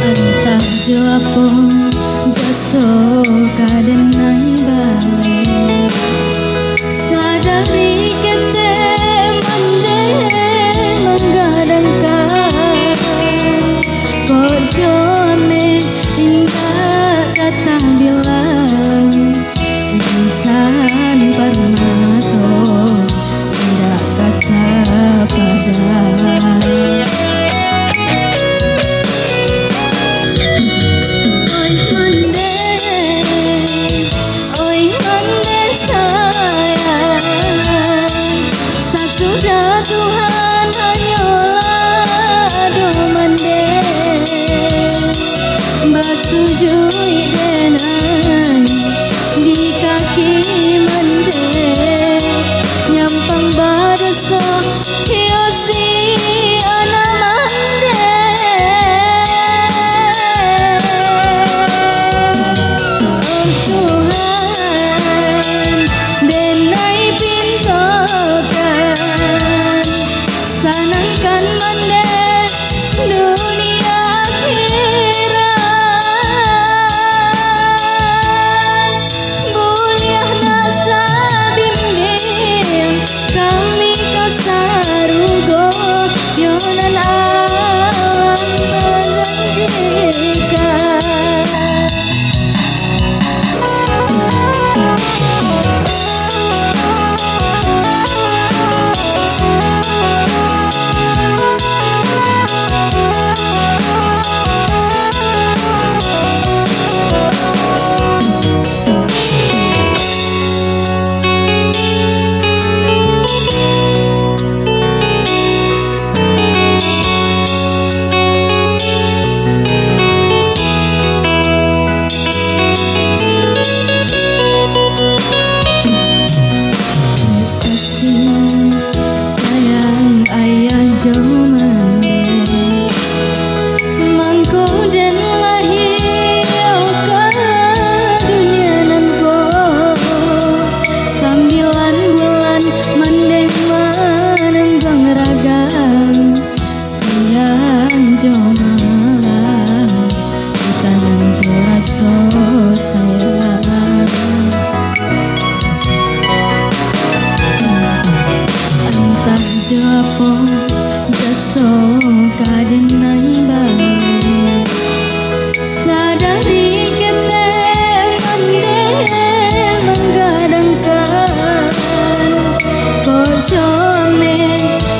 Entah jawabong jaso kadenai balik sadari kete mande menggadangkan kok jome indah kata bilang insan permato tidak kasar padang. Sudah Tuhan hanyalah domande basujui denai di kaki mande nyampang badaso hiosi ana mande oh Tuhan denai pintokan sanangkan mande dunia akhirat buliah nasa bimbing kami kasarugo yonan awan menjanjikan. Jawabong jaso kadenai balik sadari kete mande menggadangkan kok jome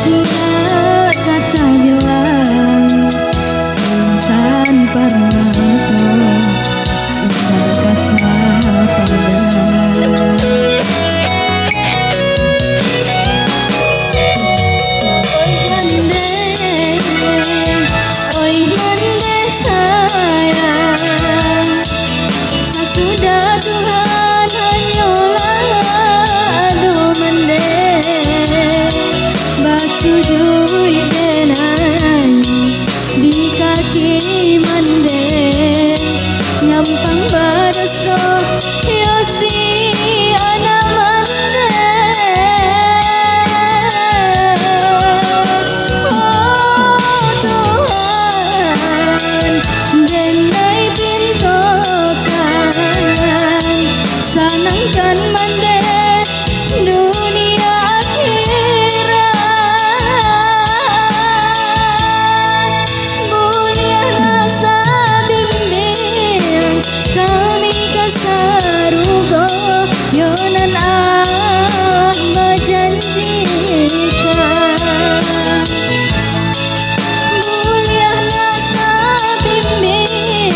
ingat kata bilang insan permato tidak kasar padang. Sudah Tuhan hanyalah domande basujui denai di kaki mande nyampang badaso hiosi ana mande oh Tuhan denai pintokan sanangkan mande dunia akhirat buliah rasa bimbing kami kasarugo yonan menjanjikan buliah rasa bimbing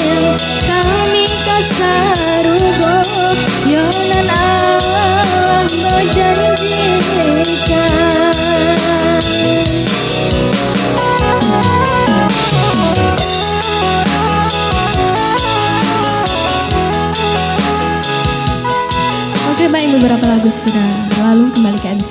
kami kasarugo yonan menjanjikan. Oke baik, beberapa lagu sudah berlalu, kembali ke MC.